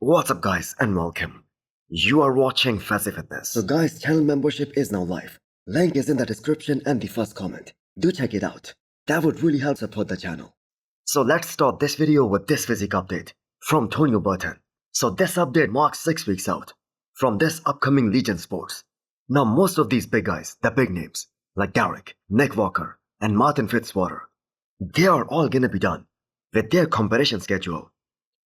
What's up guys and welcome. You are watching Fazi Fitness. So guys, channel membership is now live. Link is in the description and the first comment. Do check it out. That would really help support the channel. So let's start this video with this physique update from Tonio Burton. So this update marks 6 weeks out from this upcoming Legion Sports. Now most of these big guys, the big names like Garrick, Nick Walker and Martin Fitzwater, they are all gonna be done with their competition schedule.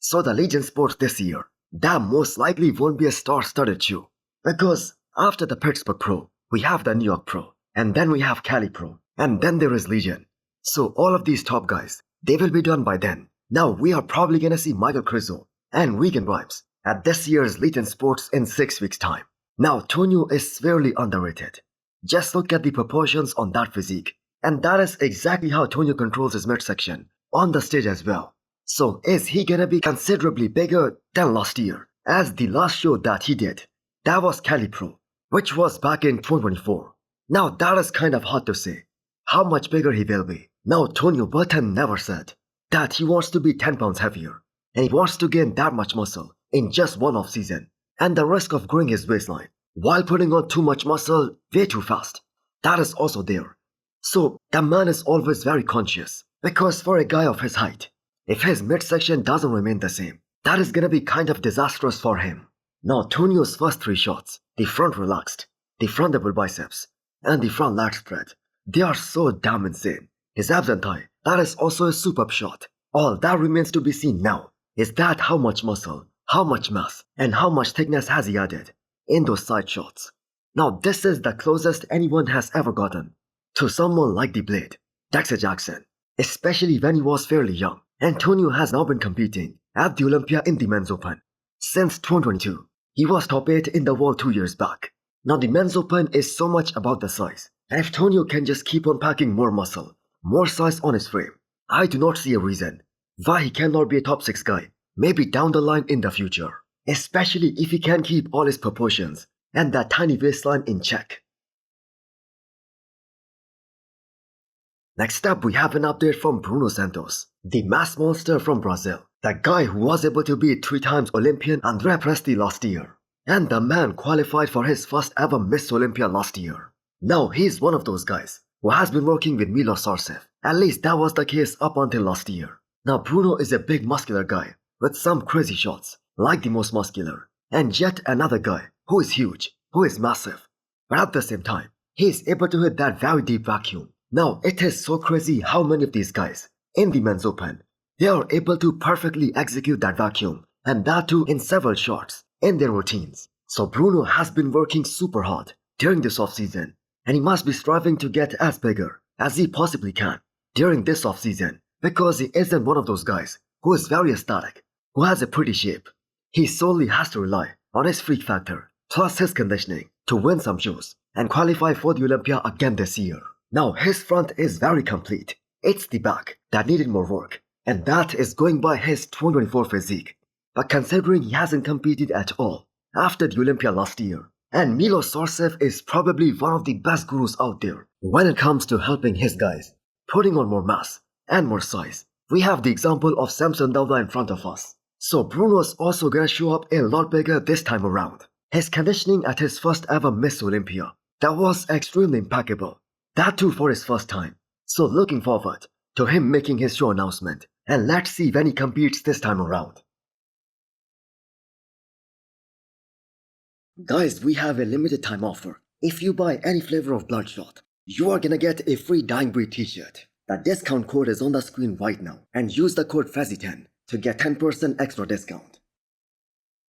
So the Legion Sports this year, that most likely won't be a star-studded shoe. Because after the Pittsburgh Pro, we have the New York Pro, and then we have Cali Pro, and then there is Legion. So all of these top guys, they will be done by then. Now we are probably gonna see Michael Krzio and Regan Krzio at this year's Legion Sports in 6 weeks time. Now Tonio is severely underrated. Just look at the proportions on that physique. And that is exactly how Tonio controls his midsection on the stage as well. So is he gonna be considerably bigger than last year? As the last show that he did, that was Cali Pro, which was back in 2024. Now that is kind of hard to say how much bigger he will be. Now Tonio Burton never said that he wants to be 10 pounds heavier and he wants to gain that much muscle in just one off season, and the risk of growing his waistline while putting on too much muscle way too fast, that is also there. So the man is always very conscious, because for a guy of his height, if his midsection doesn't remain the same, that is gonna be kind of disastrous for him. Now Tonio's first 3 shots, the front relaxed, the front double biceps, and the front lat spread, they are so damn insane. His abs and thigh, that is also a superb shot. All that remains to be seen now is that how much muscle, how much mass, and how much thickness has he added in those side shots. Now this is the closest anyone has ever gotten to someone like the Blade, Dexter Jackson, especially when he was fairly young. Tonio has now been competing at the Olympia in the Men's Open since 2022. He was top 8 in the world 2 years back. Now the Men's Open is so much about the size, and if Tonio can just keep on packing more muscle, more size on his frame, I do not see a reason why he cannot be a top 6 guy, maybe down the line in the future, especially if he can keep all his proportions and that tiny waistline in check. Next up, we have an update from Bruno Santos, the mass monster from Brazil, the guy who was able to beat 3 times Olympian Andrea Presti last year, and the man qualified for his first ever Miss Olympia last year. Now he's one of those guys who has been working with Milos Sarcev. At least that was the case up until last year. Now Bruno is a big muscular guy with some crazy shots, like the most muscular, and yet another guy who is huge, who is massive, but at the same time, he is able to hit that very deep vacuum. Now it is so crazy how many of these guys in the Men's Open, they are able to perfectly execute that vacuum, and that too in several shots in their routines. So Bruno has been working super hard during this off season, and he must be striving to get as bigger as he possibly can during this off season, because he isn't one of those guys who is very aesthetic, who has a pretty shape. He solely has to rely on his freak factor plus his conditioning to win some shows and qualify for the Olympia again this year. Now his front is very complete. It's the back that needed more work, and that is going by his 2024 physique. But considering he hasn't competed at all after the Olympia last year, and Milos Sarcev is probably one of the best gurus out there when it comes to helping his guys putting on more mass and more size. We have the example of Samson Dauda in front of us. So Bruno's also gonna show up a lot bigger this time around. His conditioning at his first ever Miss Olympia, that was extremely impeccable. That too for his first time. So looking forward to him making his show announcement, and let's see when he competes this time around. Guys, we have a limited time offer. If you buy any flavor of Bloodshot, you are gonna get a free Dying Breed t-shirt. The discount code is on the screen right now, and use the code FAZI10 to get 10% extra discount.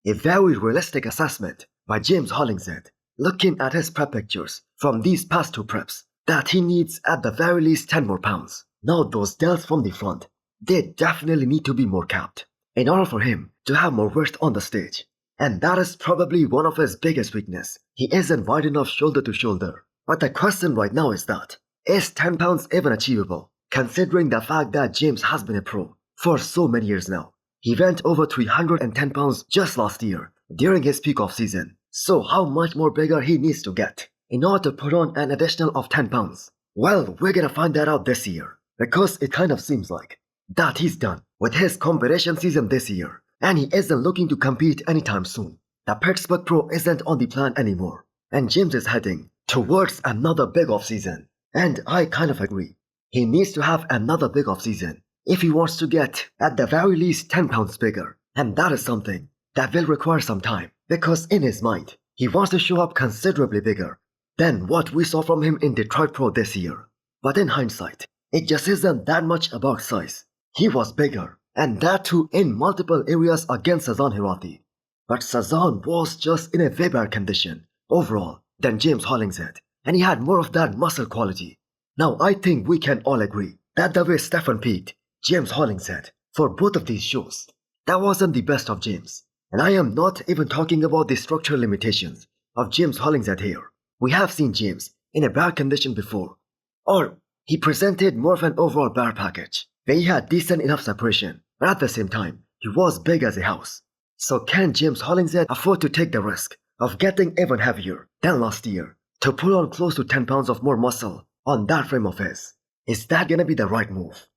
A very realistic assessment by James Hollings said, looking at his prep pictures from these past 2 preps, that he needs at the very least 10 more pounds. Now those delts from the front, they definitely need to be more capped in order for him to have more width on the stage. And that is probably one of his biggest weaknesses. He isn't wide enough shoulder to shoulder. But the question right now is that, is 10 pounds even achievable? Considering the fact that James has been a pro for so many years now. He went over 310 pounds just last year during his peak off season. So how much more bigger he needs to get in order to put on an additional of 10 pounds? Well, we're gonna find that out this year, because it kind of seems like that he's done with his competition season this year. and he isn't looking to compete anytime soon. The Pittsburgh Pro isn't on the plan anymore, and James is heading towards another big off-season. And I kind of agree. He needs to have another big off-season if he wants to get at the very least 10 pounds bigger. And that is something that will require some time, because in his mind, he wants to show up considerably bigger than what we saw from him in Detroit Pro this year. But in hindsight, it just isn't that much about size. He was bigger, and that too in multiple areas against Sazan Hirati. But Sazan was just in a way better condition overall than James Hollings had, and he had more of that muscle quality. Now I think we can all agree that the way Stefan peaked, James Hollings had, for both of these shows, that wasn't the best of James. And I am not even talking about the structural limitations of James Hollings at here. We have seen James in a bad condition before, or he presented more of an overall better package, where he had decent enough separation, but at the same time, he was big as a house. So can James Hollings afford to take the risk of getting even heavier than last year to pull on close to 10 pounds of more muscle on that frame of his? Is that gonna be the right move?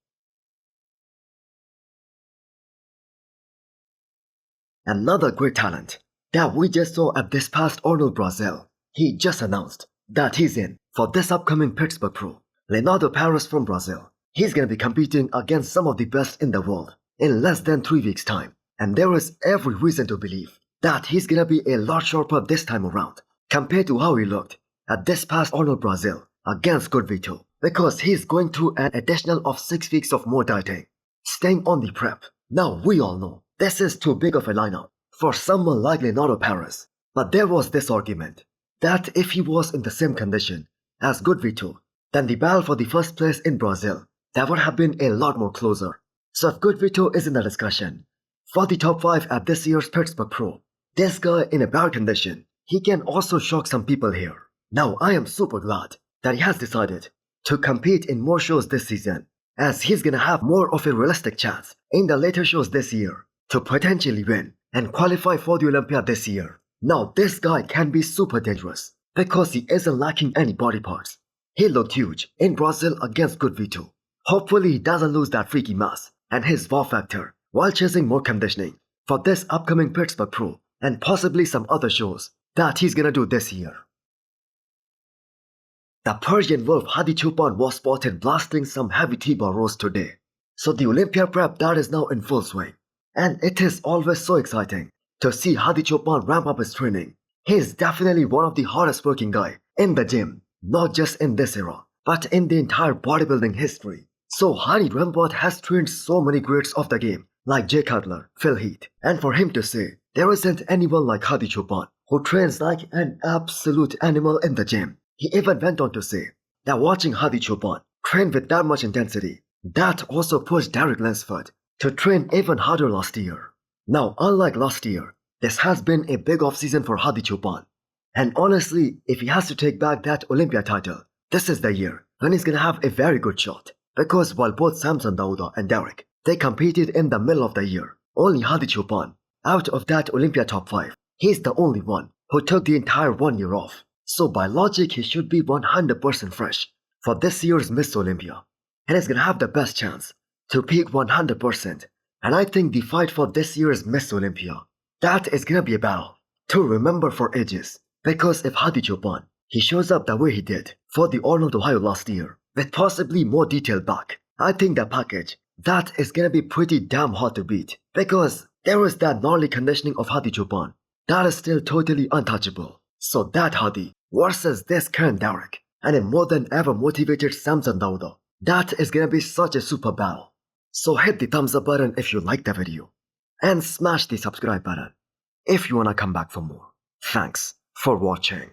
Another great talent that we just saw at this past Arnold Brazil. He just announced that he's in for this upcoming Pittsburgh Pro. Lenardo Paris from Brazil. He's gonna be competing against some of the best in the world in less than 3 weeks' time. And there is every reason to believe that he's gonna be a lot sharper this time around compared to how he looked at this past Arnold Brazil against Good Vito, because he's going through an additional of 6 weeks of more dieting, staying on the prep. Now we all know this is too big of a lineup for someone like Lenardo Paris, but there was this argument that if he was in the same condition as Good Vito, then the battle for the first place in Brazil, that would have been a lot more closer. So if Good Vito is in the discussion for the top 5 at this year's Pittsburgh Pro, this guy in a bad condition, he can also shock some people here. Now I am super glad that he has decided to compete in more shows this season, as he's gonna have more of a realistic chance in the later shows this year to potentially win and qualify for the Olympia this year. Now this guy can be super dangerous because he isn't lacking any body parts. He looked huge in Brazil against Good Vito. Hopefully he doesn't lose that freaky mass and his wow factor while chasing more conditioning for this upcoming Pittsburgh Pro and possibly some other shows that he's gonna do this year. The Persian Wolf Hadi Choopan was spotted blasting some heavy T-bar rows today. So the Olympia prep that is now in full swing. And it is always so exciting to see Hadi Choopan ramp up his training. He is definitely one of the hardest working guy in the gym, not just in this era, but in the entire bodybuilding history. So Hadi Rambot has trained so many greats of the game, like Jay Cutler, Phil Heath, and for him to say there isn't anyone like Hadi Choopan who trains like an absolute animal in the gym. He even went on to say that watching Hadi Choopan train with that much intensity, that also pushed Derek Lansford to train even harder last year. Now, unlike last year, this has been a big off-season for Hadi Choopan. And honestly, if he has to take back that Olympia title, this is the year when he's gonna have a very good shot. Because while both Samson Dauda and Derek, they competed in the middle of the year, only Hadi Choopan, out of that Olympia top 5, he's the only one who took the entire 1 year off. So by logic, he should be 100% fresh for this year's Miss Olympia. And he's gonna have the best chance to peak 100%. And I think the fight for this year's Miss Olympia, that is gonna be a battle to remember for ages. Because if Hadi Choopan, he shows up the way he did for the Arnold Ohio last year, with possibly more detailed back, I think the package, that is gonna be pretty damn hard to beat. Because there is that gnarly conditioning of Hadi Choopan, that is still totally untouchable. So that Hadi versus this current Derek, and a more than ever motivated Samson Dauda, that is gonna be such a super battle. So hit the thumbs up button if you liked the video, and smash the subscribe button if you wanna come back for more. Thanks for watching.